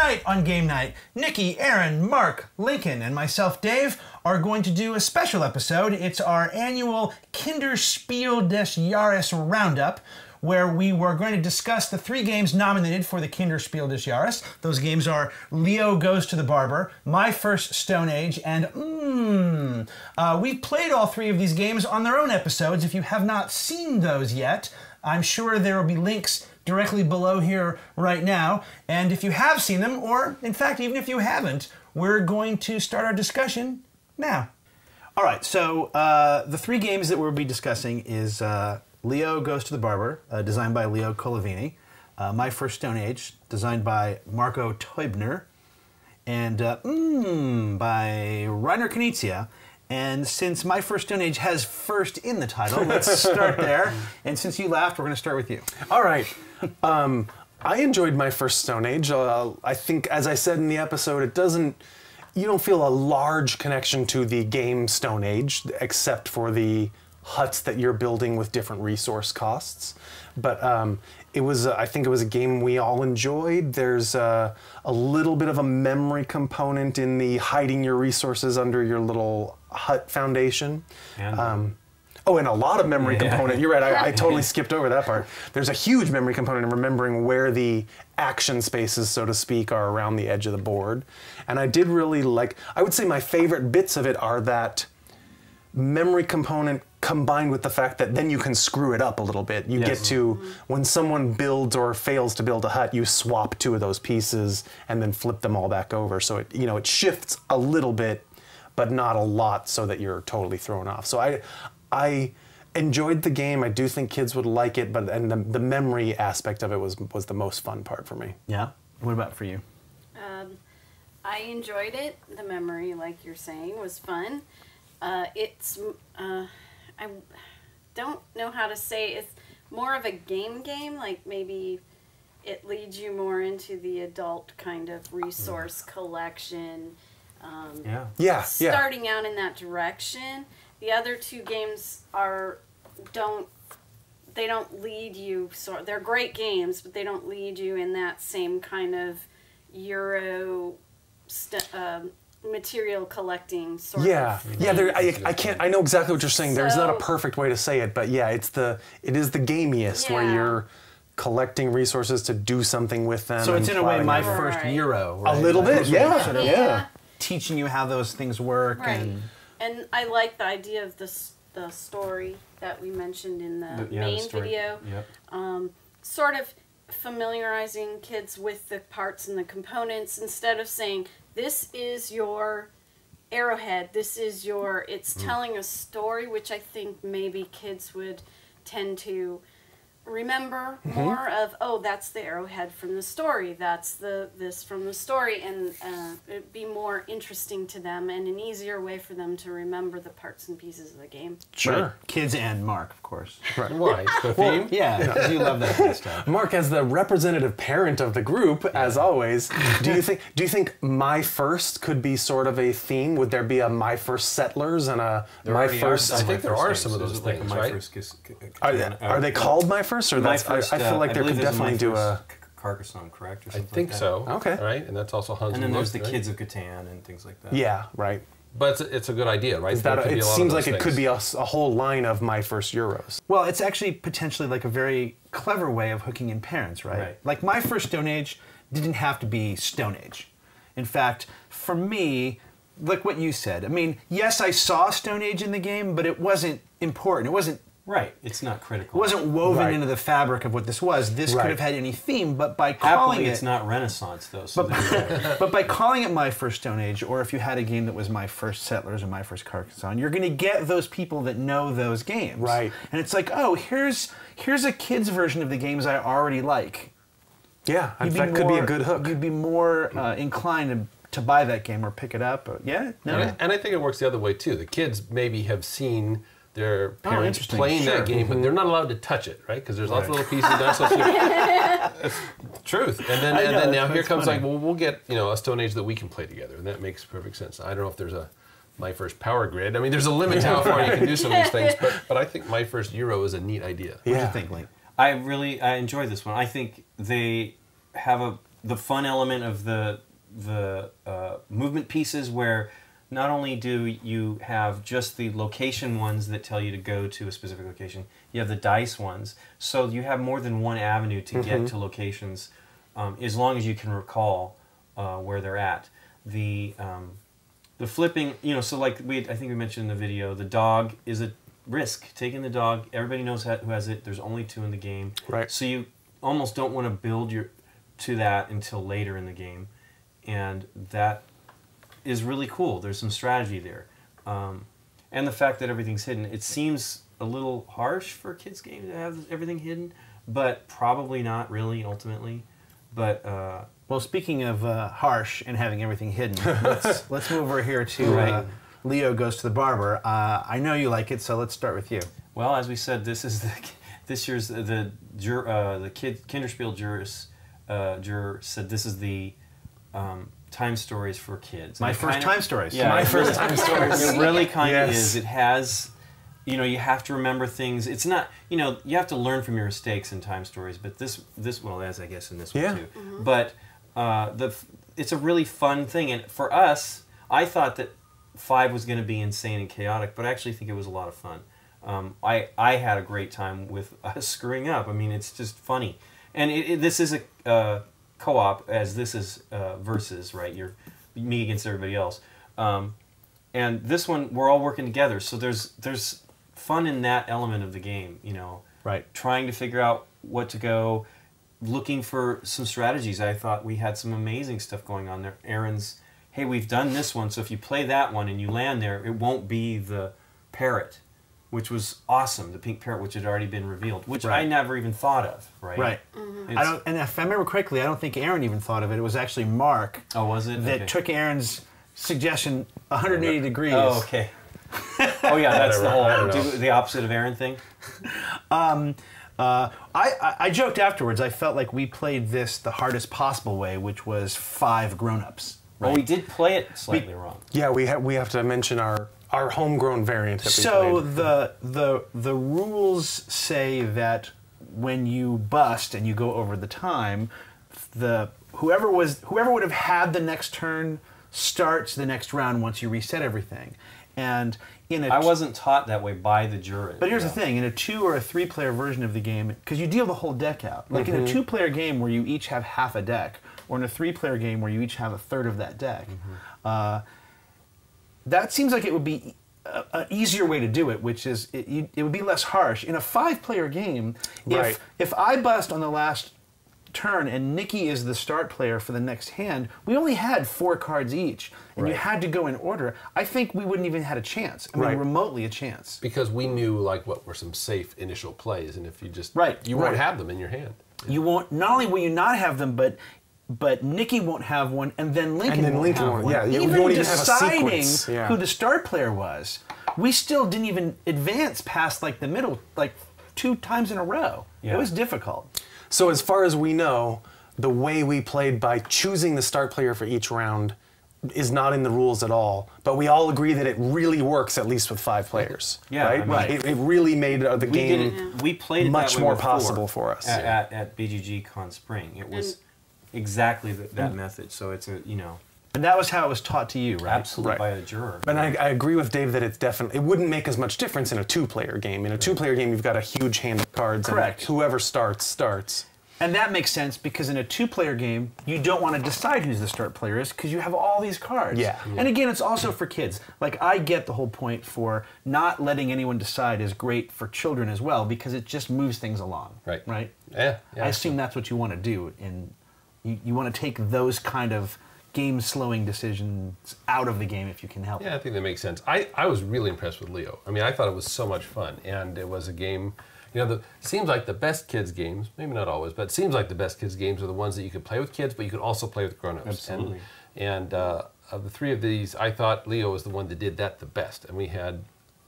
Tonight on Game Night, Nikki, Aaron, Mark, Lincoln, and myself, Dave, are going to do a special episode. It's our annual Kinderspiel des Jahres roundup, where we were going to discuss the 3 games nominated for the Kinderspiel des Jahres. Those games are Leo Goes to the Barber, My First Stone Age, and we've played all 3 of these games on their own episodes. If you have not seen those yet, I'm sure there will be links directly below here right now. And if you have seen them, or in fact, even if you haven't, we're going to start our discussion now. All right, so the 3 games that we'll be discussing is Leo Goes to the Barber, designed by Leo Colavini, My First Stone Age, designed by Marco Teubner, and by Rainer Knizia. And since My First Stone Age has first in the title, let's start there. And since you laughed, we're going to start with you. All right. I enjoyed My First Stone Age. I think, as I said in the episode, you don't feel a large connection to the game Stone Age, except for the huts that you're building with different resource costs. But I think it was a game we all enjoyed. There's a little bit of a memory component in the hiding your resources under your little hut foundation. And and a lot of memory component. You're right, I totally skipped over that part. There's a huge memory component in remembering where the action spaces, so to speak, are around the edge of the board. And I did really like, I would say my favorite bits of it are that memory component combined with the fact that then you can screw it up a little bit. You get to, when someone builds or fails to build a hut, you swap 2 of those pieces and then flip them all back over. So it shifts a little bit, but not a lot, so that you're totally thrown off. So I enjoyed the game. I do think kids would like it, and the memory aspect of it was the most fun part for me. Yeah. What about for you? I enjoyed it. The memory, like you're saying, was fun. I don't know how to say it's more of a game, like maybe it leads you more into the adult kind of resource collection. Starting out in that direction. The other 2 games don't lead you. They're great games, but they don't lead you in that same kind of Euro material collecting sort of thing. I know exactly what you're saying. There's not a perfect way to say it, but yeah, it is the gamiest where you're collecting resources to do something with them. So it's in a way My First Euro, right? A little bit, yeah. Teaching you how those things work. Right. And I like the idea of the story that we mentioned in the main video. Yep. Sort of familiarizing kids with the parts and the components instead of saying, this is your arrowhead, it's telling a story, which I think maybe kids would tend to remember more of, that's the arrowhead from the story, that's this from the story, and it'd be more interesting to them and an easier way for them to remember the parts and pieces of the game. Sure. Right. Kids and Mark, of course. Right. Why? The theme? Yeah, you love that kind of stuff. Mark, as the representative parent of the group, as always, do you think My First could be sort of a theme? Would there be a My First Settlers and a My First? I think there are some of those things, right? Are they called My First? Or I feel like there could definitely do a Carcassonne, correct? Or I something think like so. Okay. Right, and that's also Hans. And then there's the Kids of Catan and things like that. Yeah, right. But it's a good idea, right? It seems like it could be a whole line of My First Euros. Well, it's actually potentially like a very clever way of hooking in parents, right? Like My First Stone Age didn't have to be Stone Age. In fact, for me, like what you said, I mean, yes, I saw Stone Age in the game, but it wasn't important. It wasn't it's not critical. It wasn't woven into the fabric of what this was. This could have had any theme, but by calling it's not Renaissance, though. So but by calling it My First Stone Age, or if you had a game that was My First Settlers or My First Carcassonne, you're going to get those people that know those games. Right. And it's like, oh, here's a kid's version of the games I already like. Yeah, in fact, could be a good hook. You'd be more inclined to buy that game or pick it up. And I think it works the other way, too. The kids maybe have seen their parents playing that game, but they're not allowed to touch it, right? Because there's lots of little pieces. That's truth. And then now here comes funny. Like, well, we'll get a Stone Age that we can play together, and that makes perfect sense. I don't know if there's a My First Power Grid. I mean, there's a limit to how far you can do some of these things, but I think My First Euro is a neat idea. What do you think, Link? I enjoy this one. I think they have the fun element of the movement pieces, where not only do you have just the location ones that tell you to go to a specific location, you have the dice ones. So you have more than one avenue to get to locations, as long as you can recall where they're at. The flipping, so like I think we mentioned in the video, the dog is a risk. Taking the dog, everybody knows who has it. There's only 2 in the game. Right. So you almost don't want to build to that until later in the game. And that is really cool. There's some strategy there. And the fact that everything's hidden. It seems a little harsh for a kids' game to have everything hidden, but probably not really, ultimately. But well, speaking of harsh and having everything hidden, let's move over here to Leo Goes to the Barber. I know you like it, so let's start with you. Well, as we said, this is this year's the Kinderspiel juror said this is the time stories for kids. My first time stories. Yeah, my first time stories. It really kind of is. It has, you have to remember things. It's not, you have to learn from your mistakes in time stories. But this well, as I guess in this one too. But it's a really fun thing. And for us, I thought that 5 was going to be insane and chaotic, but I actually think it was a lot of fun. I had a great time with us screwing up. I mean, it's just funny. And this is a co-op, as this is versus, right? You're me against everybody else. And this one, we're all working together. So there's fun in that element of the game, Right. Trying to figure out what to go, looking for some strategies. I thought we had some amazing stuff going on there. Aaron's, hey, we've done this one, so if you play that one and you land there, it won't be the Parrot, which was awesome, the pink Parrot, which had already been revealed, which I never even thought of, right? Right. And if I remember correctly, I don't think Aaron even thought of it. It was actually Mark. Oh, was it? That took Aaron's suggestion 180 degrees. Oh, okay. Oh, yeah, that's the whole the opposite of Aaron thing. I joked afterwards. I felt like we played this the hardest possible way, which was 5 grown-ups. Right? Well, we did play it slightly wrong. Yeah, we have to mention our homegrown variant that we played. The rules say that when you bust and you go over the time, whoever would have had the next turn starts the next round once you reset everything. And I wasn't taught that way by the jury. But here's the thing: in a 2 or a 3-player version of the game, because you deal the whole deck out. Like in a 2-player game where you each have half a deck, or in a 3-player game where you each have a third of that deck. That seems like it would be an easier way to do it, which is it would be less harsh. In a 5-player game, if I bust on the last turn and Nikki is the start player for the next hand, we only had 4 cards each, and you had to go in order. I think we wouldn't even had a chance. I mean, remotely a chance. Because we knew what were some safe initial plays, and if you just you won't have them in your hand. You won't. Not only will you not have them, but Nikki won't have one, and then Lincoln won't have one. Yeah, even deciding who the start player was, we still didn't even advance past like the middle, like 2 times in a row. It was difficult. So as far as we know, the way we played by choosing the start player for each round is not in the rules at all. But we all agree that it really works, at least with 5 players. Yeah, right. It really made the game we played it much more possible for us at BGG Con Spring. It was exactly that method. So it's And that was how it was taught to you, right? Absolutely, by a juror. And I agree with Dave that it wouldn't make as much difference in a 2-player game. In a 2-player game, you've got a huge hand of cards. Correct. And whoever starts. And that makes sense because in a 2-player game, you don't want to decide who the start player is because you have all these cards. Yeah. And again, it's also for kids. Like, I get the whole point for not letting anyone decide is great for children as well because it just moves things along. Right? Yeah. I assume that's what you want to do. And you want to take those kind of game-slowing decisions out of the game if you can help it. Yeah, I think that makes sense. I was really impressed with Leo. I mean, I thought it was so much fun, and it was a game. Seems like the best kids games, maybe not always, but it seems like the best kids games are the ones that you could play with kids, but you could also play with grown-ups. Absolutely. And of the 3 of these, I thought Leo was the one that did that the best, and we had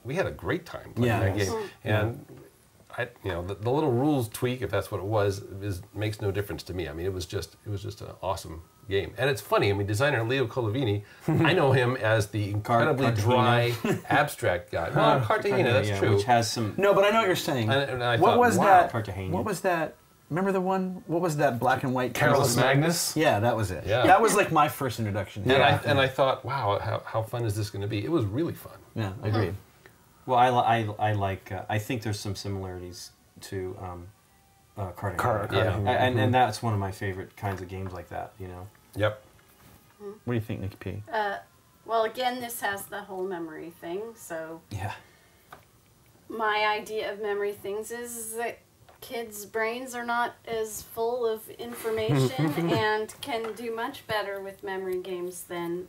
a great time playing that game. And the little rules tweak, if that's what it was, makes no difference to me. I mean, it was just an awesome game. And it's funny, I mean, designer Leo Colavini, I know him as the incredibly dry, abstract guy. Well, Cartagena, that's true. Which has some... No, but I know what you're saying. And I what thought, was wow, that? Cartagena. What was that remember the one? What was that black and white? Careless Magnus? Yeah, that was it. Yeah. That was like my first introduction. And I thought, wow, how fun is this going to be? It was really fun. Yeah, agreed. Well, I like. I think there's some similarities to card game. And that's one of my favorite kinds of games like that. You know. Yep. What do you think, Nikki P? Well, again, this has the whole memory thing. So yeah, my idea of memory things is that kids' brains are not as full of information and can do much better with memory games than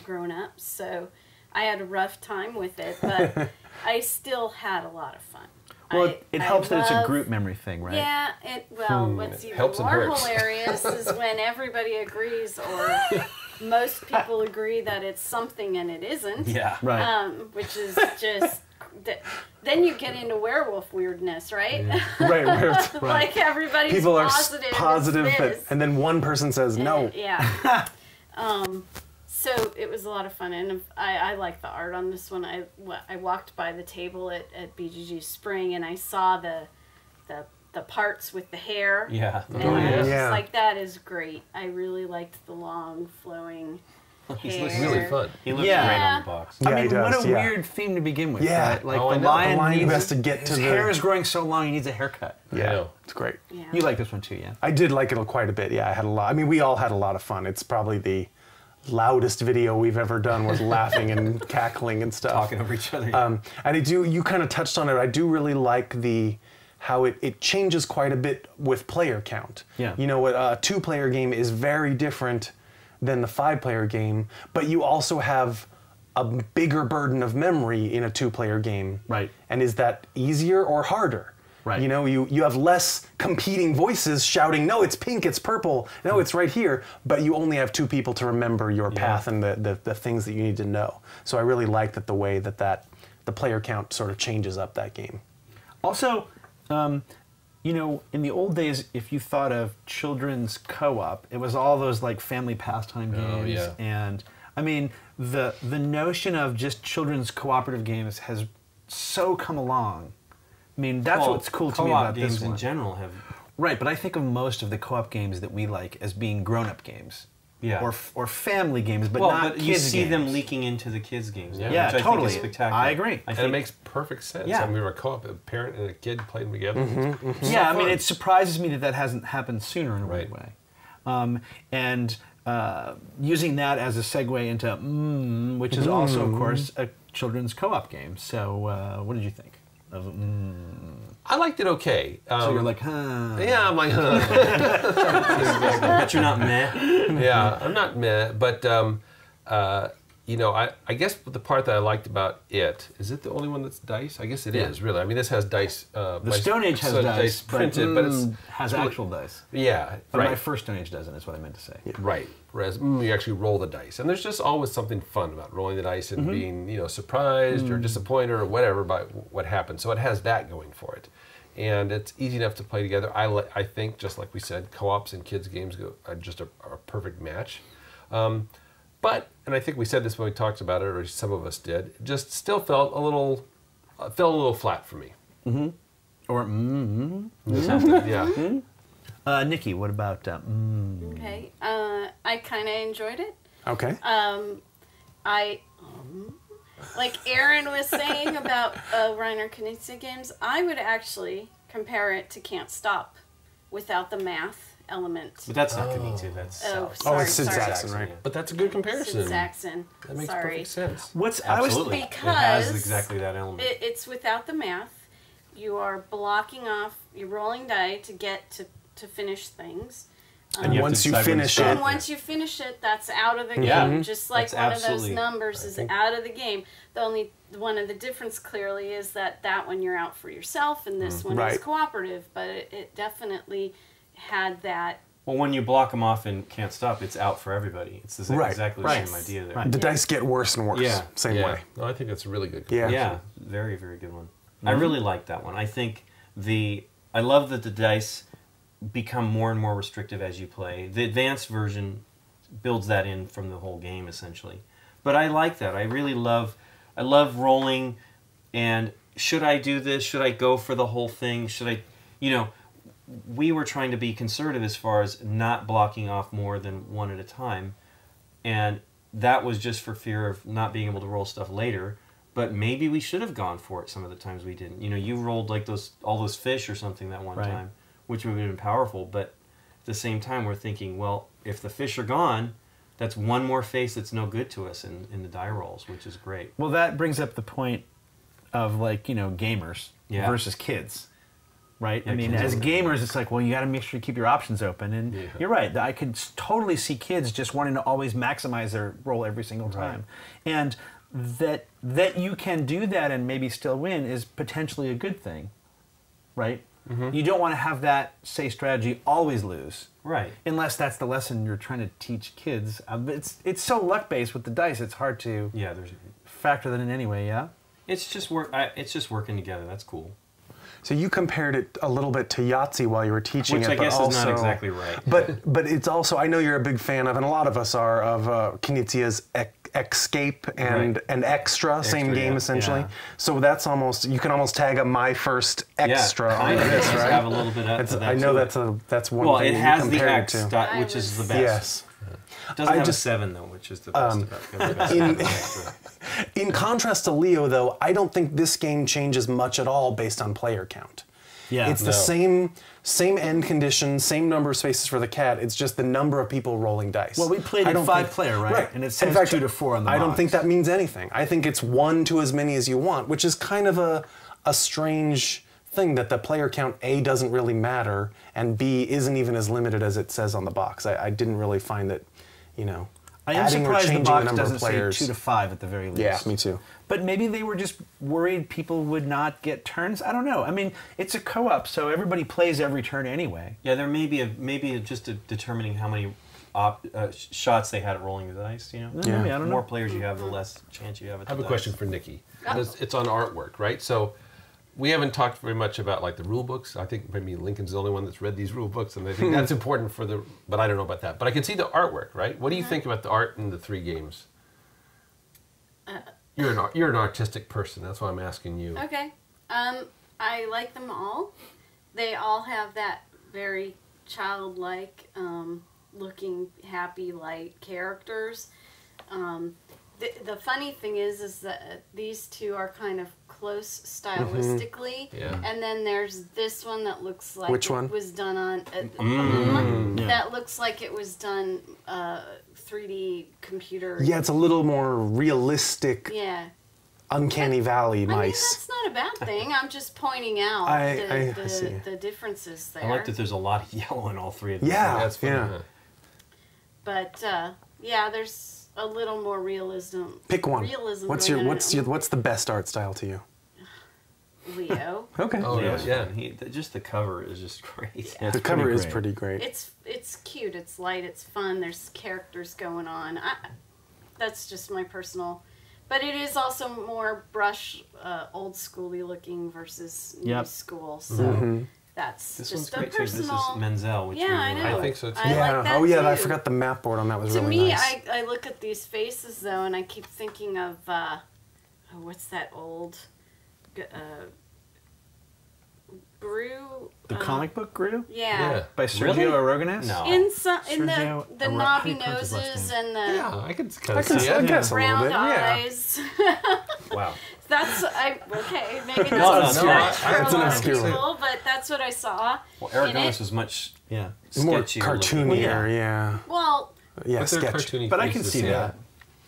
grown-ups. So I had a rough time with it, but I still had a lot of fun. Well, it helps that it's a group memory thing, right? Yeah, what's even more hilarious is when everybody agrees or most people agree that it's something and it isn't. Yeah. Right. Which is just... Then you get into werewolf weirdness, right? Right. Like everybody's people are positive, and then one person says no. Yeah. So it was a lot of fun, and I like the art on this one. I walked by the table at BGG Spring, and I saw the parts with the hair. Yeah. And I was just like, that is great. I really liked the long flowing hair. He looks really fun. He looks great on the box. I mean, what a weird theme to begin with. Yeah. Right? Like the lion has to get to his hair is growing so long, he needs a haircut. Yeah, it's great. Yeah. You like this one too, yeah? I did like it quite a bit. Yeah, I had a lot. I mean, we all had a lot of fun. It's probably the loudest video we've ever done with laughing and cackling and stuff. Talking over each other. And you kind of touched on it. I do really like how it changes quite a bit with player count. Yeah. You know, a 2-player game is very different than the 5-player game, but you also have a bigger burden of memory in a 2-player game. Right. And is that easier or harder? Right. You know, you have less competing voices shouting, no, it's pink, it's purple, no, it's right here, but you only have 2 people to remember your path and the things that you need to know. So I really like that the way that the player count sort of changes up that game. Also, you know, in the old days, if you thought of children's co-op, it was all those like family pastime games. Oh, yeah. And I mean, the notion of just children's cooperative games has so come along. I mean, that's what's cool to me about this one. Co-op games in general have... Right, but I think of most of the co-op games that we like as being grown-up games. Yeah. Or family games, but not kids games. You see them leaking into the kids games. Yeah, which totally. I think is spectacular. I agree. And it makes perfect sense. Yeah. I mean, we were a co-op, a parent and a kid playing together. Yeah, I mean, it surprises me that hasn't happened sooner in a weird way. And using that as a segue into which is also, of course, a children's co-op game. So what did you think of I liked it okay. So you're like, huh. Yeah, I'm like, huh. But you're not meh. Yeah, I'm not meh, but you know, I guess the part that I liked about it, is it the only one that's dice? I guess it is, really. I mean, this has dice. The Stone Age has dice printed, but it has actual dice. Yeah, but right. my first Stone Age doesn't, is what I meant to say. Yeah. Right. Whereas you actually roll the dice. And there's just always something fun about rolling the dice and being, you know, surprised or disappointed or whatever by what happened. So it has that going for it. And it's easy enough to play together. I think, just like we said, co-ops and kids' games are just a perfect match. But, and I think we said this when we talked about it, or some of us did, it just still felt a little flat for me. Or yeah. Nikki, what about Okay, I kind of enjoyed it. Okay. Like Aaron was saying about Reiner Knizia games, I would actually compare it to Can't Stop without the math element. But that's not Knizia, that's it's Sid Saxon, right? But that's a good comparison. Sid Saxon. That makes perfect sense. Absolutely. Because it has exactly that element. It's without the math. You are blocking off, you're rolling die to get to finish things. And once you finish it... And once you finish it, that's out of the game. Just like one of those numbers is out of the game. The only one of the difference clearly is that one you're out for yourself and this one is cooperative. But it definitely had that. Well, when you block them off and Can't Stop, it's out for everybody. It's exactly the same idea there. The dice get worse and worse. Same way. No, I think that's a really good comparison. Yeah, very, very good one. I really like that one. I think I love that the dice become more and more restrictive as you play. The advanced version builds that in from the whole game, essentially. But I like that. I love rolling, and should I do this? Should I go for the whole thing? Should I, we were trying to be conservative as far as not blocking off more than one at a time, and that was just for fear of not being able to roll stuff later. But maybe we should have gone for it some of the times we didn't. You know, you rolled like all those fish or something that one time, which would have been powerful. But at the same time, we're thinking, well, if the fish are gone, that's one more face that's no good to us in the die rolls, which is great. Well, that brings up the point of, like, you know, gamers versus kids, right? Yeah, I mean, as gamers, it's like, well, you got to make sure you keep your options open. And you're right. I could totally see kids just wanting to always maximize their roll every single time. And that you can do that and maybe still win is potentially a good thing, right? You don't want to have that, say, strategy always lose. Right. Unless that's the lesson you're trying to teach kids. It's so luck-based with the dice, it's hard to factor that in anyway, yeah? It's just working together. That's cool. So you compared it a little bit to Yahtzee while you were teaching Which it, I guess but is also, not exactly right. But it's also, I know you're a big fan of, and a lot of us are, of Knizia's Escape and Extra, same game essentially. Yeah. So that's almost, you can almost tag a My First Extra on this, right? Have a little bit of that. I know that's one well, thing it has you the compared X it to. dot, which is the best. Yes. It doesn't have a 7 though, which is the best about it. In contrast to Leo, though, I don't think this game changes much at all based on player count. Yeah, it's the same end condition, same number of spaces for the cat. It's just the number of people rolling dice. Well, we played it 5-player, right? And it says 2 to 4 on the box. I don't think that means anything. I think it's 1 to as many as you want, which is kind of a strange thing that the player count, A, doesn't really matter, and B, isn't even as limited as it says on the box. I didn't really find that, you know, I am adding or surprised the changing box the number doesn't of players. say 2 to 5 at the very least. Yeah, me too. But maybe they were just worried people would not get turns. I don't know. I mean, it's a co-op, so everybody plays every turn anyway. Yeah, there may be just determining how many shots they had at rolling the dice. You know, Maybe, I don't the know. more players you have, the less chance you have at the I have a dice. question for Nikki. It's on artwork, right? So we haven't talked very much about like the rule books. I think maybe Lincoln's the only one that's read these rule books, and I think that's important for the. But I don't know about that. But I can see the artwork, right? What do you think about the art in the 3 games? You're an artistic person. That's why I'm asking you. Okay. I like them all. They all have that very childlike looking happy light characters. The funny thing is that these two are kind of close stylistically, and then there's this one that looks like was done on that looks like it was done 3D computer. Yeah, it's a little more realistic. Yeah. Uncanny Valley mice. I mean, that's not a bad thing. I'm just pointing out the differences there. I like that there's a lot of yellow in all 3 of them. Yeah, that's funny. yeah. But yeah, there's a little more realism. Pick one. Realism. What's the best art style to you? Leo. Okay. Oh yeah. Just the cover is just great. The cover is pretty great. It's cute. It's light. It's fun. There's characters going on. That's just my personal. But it is also more brush, old schooly looking versus new school. So that's This just one's a great too. This is personal. Menzel, which Yeah, I know. I think so too. I like that oh yeah, too. I forgot the map board on that was To really me, nice. I look at these faces though, and I keep thinking of what's that old Gru? The comic book Gru? Yeah. By Sergio Really? Aragonés? No. In Sergio the Ara- how knobby do you pronounce his last noses name? and the Yeah, I can kind of I see it. guess a little round bit. Yeah. eyes. Wow. That's okay. Maybe that's No, a no, stretch for it's a an lot of obscure one. people, but that's what I saw. Well, in Aragonés it. was much Yeah. More sketchier cartoonier, looking. yeah. Well, Yeah, But they're sketch. cartoony But I can faces, see yeah. that.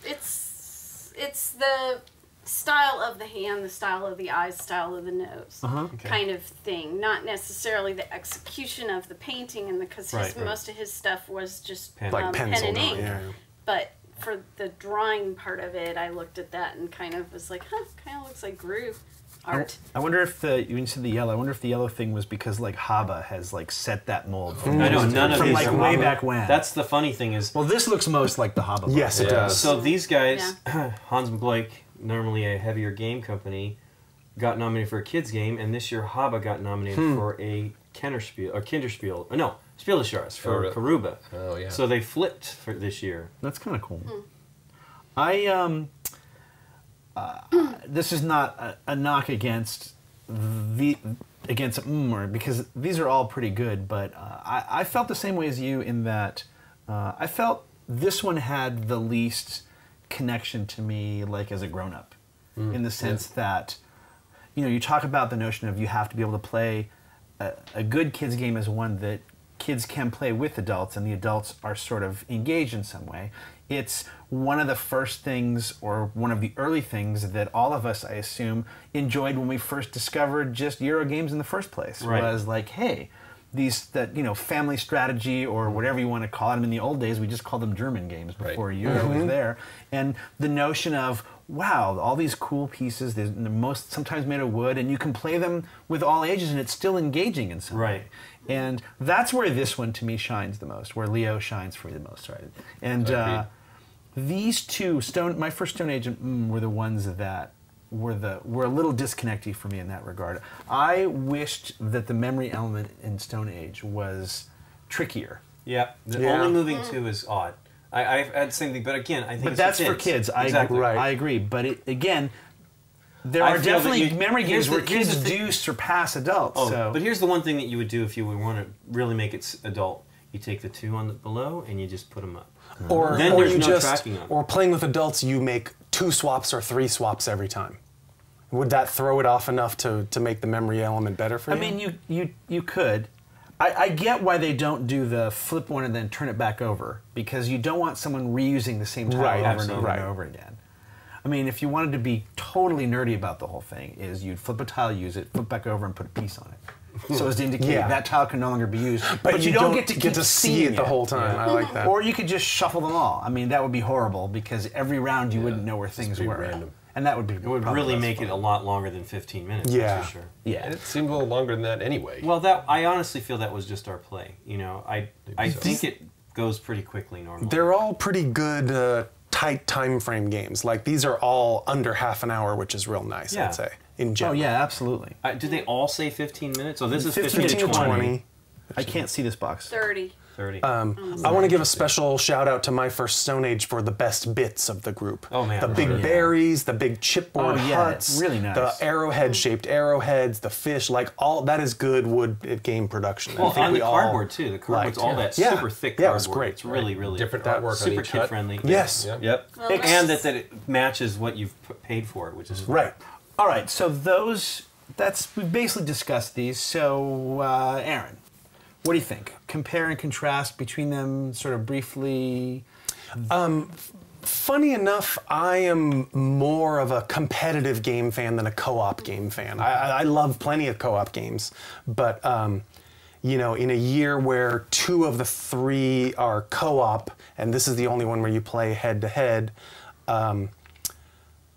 it's the style of the hand, the style of the eyes, style of the nose, kind of thing. Not necessarily the execution of the painting, and because most of his stuff was just Pen. Like pen pencil, and ink. yeah. But for the drawing part of it, I looked at that and kind of was like, kind of looks like Gru art. I wonder if when you said the yellow, I wonder if the yellow thing was because like Haba has like set that mold from, I know none of from these like are way Haba. back when. That's the funny thing is. Well, this looks most like the Haba book. Yes, it does. So these guys, Hans Blake, normally a heavier game company, got nominated for a kids game, and this year Haba got nominated for a Kinderspiel. No, Spiel des Jahres for Karuba. Oh yeah. So they flipped for this year. That's kind of cool. This is not a knock against against because these are all pretty good, but I felt the same way as you in that I felt this one had the least connection to me, like as a grown-up, in the sense that, you know, you talk about the notion of you have to be able to play a good kids game is one that kids can play with adults, and the adults are sort of engaged in some way. It's one of the first things, or one of the early things, that all of us, I assume, enjoyed when we first discovered just Euro games in the first place. Right. Was like, hey, family strategy or whatever you want to call them. In the old days, we just called them German games before Euro was there. And the notion of, wow, all these cool pieces, they're sometimes made of wood, and you can play them with all ages, and it's still engaging in some way. And that's where this one, to me, shines the most, where Leo shines for me the most. Right? And these two, my first Stone Age and were the ones that were a little disconnecty for me in that regard. I wished that the memory element in Stone Age was trickier. Yeah, only moving 2 is odd. I had the same thing, but again, I think but that's for kids. Exactly. I agree. But again, there are definitely memory games where kids do surpass adults. But here's the one thing that you would do if you want to really make it adult. You take the 2 on below and you just put them up. Or then there's no tracking them. Or playing with adults, you make 2 swaps or 3 swaps every time. Would that throw it off enough to make the memory element better for you? I mean, you could. I get why they don't do the flip one and then turn it back over, because you don't want someone reusing the same tile over and over and over again. I mean, if you wanted to be totally nerdy about the whole thing, is you'd flip a tile, use it, flip back over, and put a piece on it. So as to indicate that tile can no longer be used. But you don't get to see it the whole time. I like that. Or you could just shuffle them all. I mean, that would be horrible, because every round you wouldn't know where things were. Random. And that would be It would really make it a lot longer than 15 minutes, that's for sure. Yeah. And it seemed a little longer than that anyway. Well, I honestly feel that was just our play. You know, I think it goes pretty quickly normally. They're all pretty good, tight time frame games. Like, these are all under half an hour, which is real nice, I'd say, in general. Oh, yeah, absolutely. Did they all say 15 minutes? Oh, this is 15 to 20. I can't see this box. 30. 30. I want to give a special shout out to my first Stone Age for the best bits of the group. Oh man, the big berries, the big chipboard huts, really nice. The arrowhead-shaped arrowheads, the fish, like all that is good wood game production. Well, and the cardboard too. The cardboard's all that super thick cardboard. Yeah, it was great. It's really, really different artwork, super kid friendly. Yes. Yep. Well, and that it matches what you've paid for it, which is right. All right, so we've basically discussed these. So, Aaron, what do you think? Compare and contrast between them sort of briefly. Funny enough, I am more of a competitive game fan than a co-op game fan. I love plenty of co-op games, but you know, in a year where 2 of the 3 are co-op, and this is the only one where you play head-to-head,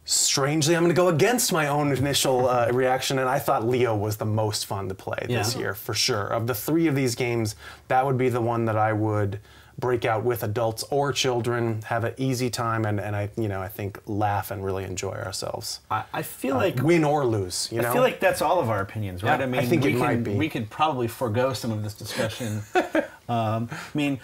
strangely, I'm going to go against my own initial reaction, and I thought Leo was the most fun to play this year, for sure. Of the 3 of these games, that would be the one that I would break out with adults or children, have an easy time, and I think laugh and really enjoy ourselves. I feel like win or lose. You know, I feel like that's all of our opinions, right? Yeah, I mean, I think it might be. We could probably forego some of this discussion. I mean,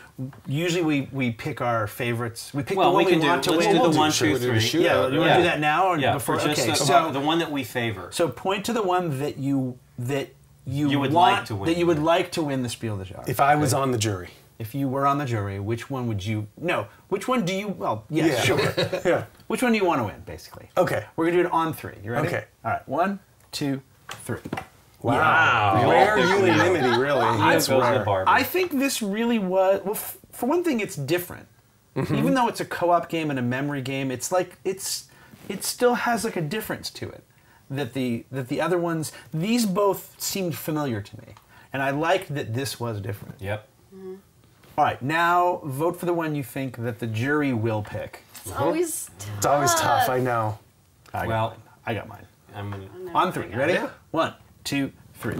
usually we pick our favorites. We pick the one we want to win. Let's do the 1, 2, 3. Yeah, you want to do that now or before? Okay, so the one that we favor. So point to the one that you would like to win. That you would like to win the Spiel des Jahres. If I was on the jury. If you were on the jury, which one would you... No, which one do you... Well, yeah. Sure. Yeah. Which one do you want to win, basically? Okay. We're going to do it on 3. You ready? Okay. All right. 1, 2, 3. Wow. Rare unanimity, really. That's rare. Barber. I think this really was... Well, for one thing, it's different. Even though it's a co-op game and a memory game, it's like... It still has like a difference to it. That the other ones... These both seemed familiar to me. And I liked that this was different. Yep. All right, now vote for the one you think that the jury will pick. It's always tough. It's always tough, I know. I got mine. I'm gonna, on 3. You ready? Yeah. 1, 2, 3.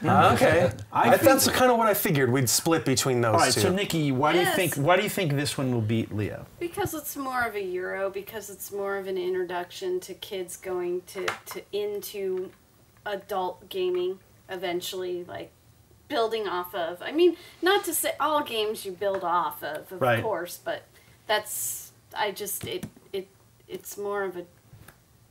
Okay. That's kind of what I figured. We'd split between those 2. All right, so Nikki, why do you think this one will beat Leo? Because it's more of a Euro. Because it's more of an introduction to kids going into adult gaming eventually, like building off of. I mean, not to say all games you build off of course, but it's more of a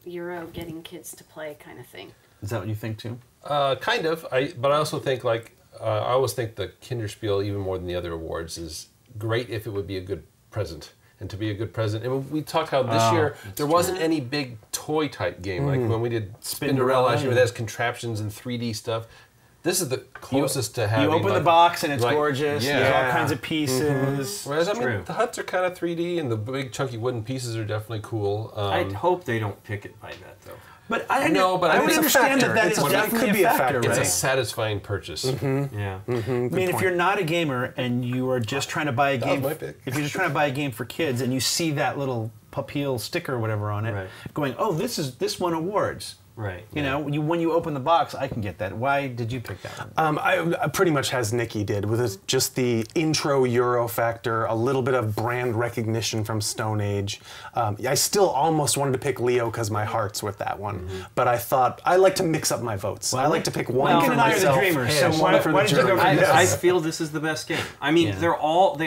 Euro getting kids to play kind of thing. Is that what you think too? Kind of. But I also think I always think the Kinderspiel, even more than the other awards, is great if it would be a good present. And to be a good present. And we talked how this year there wasn't any big toy type game. Like when we did Spinderella last year, that has contraptions and 3D stuff. This is the closest to having. You open the box and it's gorgeous. Yeah. There's all kinds of pieces. Whereas, I mean, the huts are kind of 3D, and the big chunky wooden pieces are definitely cool. I hope they don't pick it by that, though. But I would understand that is definitely a factor, right? It's a satisfying purchase. Yeah. I mean, if you're not a gamer and you are just trying to buy a game, if you're just trying to buy a game for kids and you see that little appeal sticker or whatever on it, going, oh, this won awards. Right. You know, when you open the box, I can get that. Why did you pick that one? I pretty much as Nikki did, with just the intro Euro factor, a little bit of brand recognition from Stone Age. I still almost wanted to pick Leo because my heart's with that one, but I thought I like to mix up my votes. Well, I like to pick one for myself. So why did you go for this? I feel this is the best game. I mean, they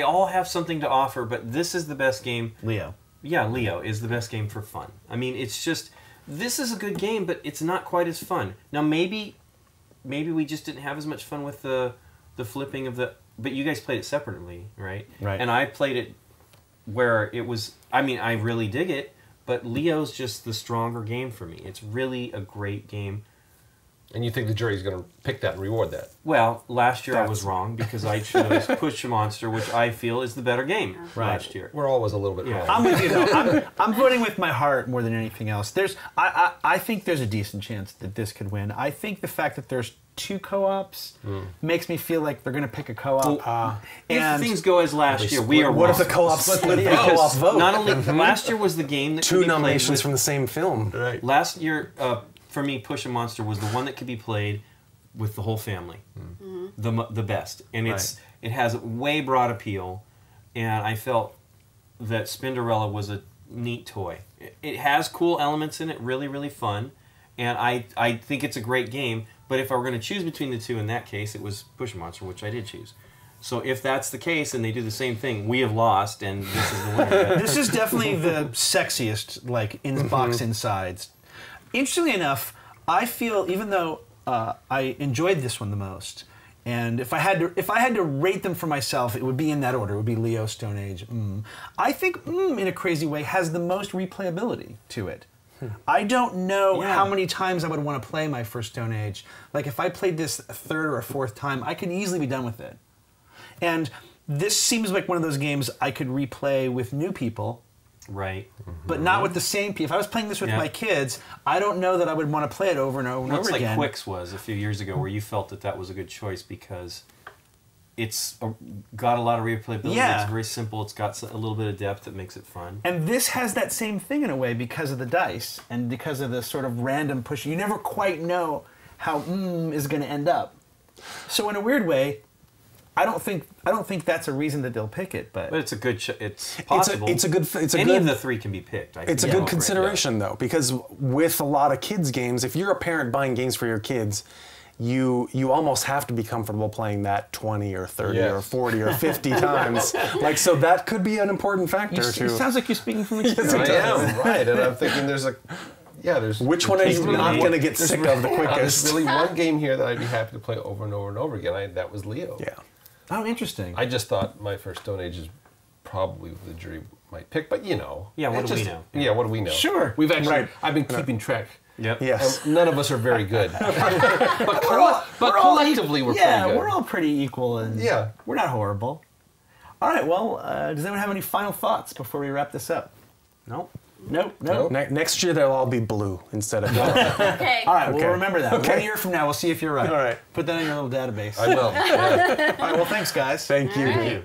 all have something to offer, but this is the best game. Leo. Yeah, Leo is the best game for fun. I mean, it's just. This is a good game, but it's not quite as fun. Now, maybe we just didn't have as much fun with the flipping of the... But you guys played it separately, right? Right. And I played it where it was... I mean, I really dig it, but Leo's just the stronger game for me. It's really a great game. And you think the jury's going to pick that and reward that? Well, last year I was wrong because I chose Push a Monster, which I feel is the better game last year. We're always a little bit wrong. I'm with you, though. I'm voting with my heart more than anything else. I think there's a decent chance that this could win. I think the fact that there's 2 co-ops makes me feel like they're going to pick a co-op. If things go as last year, we are What wrong. if the co-op split the co-op vote? Not only last year was the game that 2 nominations from the same film. Right. Last year, for me, Push a Monster was the one that could be played with the whole family, the best, and it has way broad appeal, and I felt that Spinderella was a neat toy. It has cool elements in it, really fun, and I think it's a great game. But if I were going to choose between the two, in that case, it was Push a Monster, which I did choose. So if that's the case and they do the same thing, we have lost, and this is the winner. This is definitely the sexiest, like, in-box insides. Interestingly enough, I feel, even though I enjoyed this one the most, and if I had to rate them for myself, it would be in that order. It would be Leo, Stone Age. I think in a crazy way has the most replayability to it. I don't know how many times I would want to play my first Stone Age. Like if I played this a 3rd or a 4th time, I could easily be done with it. And this seems like one of those games I could replay with new people. Right. But not with the same people. If I was playing this with my kids, I don't know that I would want to play it over and over and over again. It's like Quicks was a few years ago, where you felt that was a good choice because it's got a lot of replayability. Yeah. It's very simple. It's got a little bit of depth that makes it fun. And this has that same thing in a way because of the dice and because of the sort of random push. You never quite know how is going to end up. So in a weird way, I don't think that's a reason that they'll pick it, but it's a good. It's possible. It's a good. Any of the 3 can be picked. It's a good consideration though, because with a lot of kids games, if you're a parent buying games for your kids, you almost have to be comfortable playing that 20 or 30 or 40 or 50 times. Like, so that could be an important factor too. It sounds like you're speaking from experience. I am, right, and I'm thinking there's which one are you not going to get sick of the quickest? There's really one game here that I'd be happy to play over and over and over again. That was Leo. Yeah. Oh, interesting. I just thought my first Stone Age is probably what the jury might pick, but Yeah, what do we know? Yeah, what do we know? Sure. We've actually, I've been keeping track. Yep. Yes. None of us are very good. but collectively we're pretty good. Yeah, we're all pretty equal, and we're not horrible. All right, well, does anyone have any final thoughts before we wrap this up? Nope. Nope. Next year they'll all be blue instead of Okay. All right, we'll remember that. 1 year from now, we'll see if you're right. All right. Put that in your little database. I will. Yeah. All right, well, thanks, guys. Thank you. Thank you.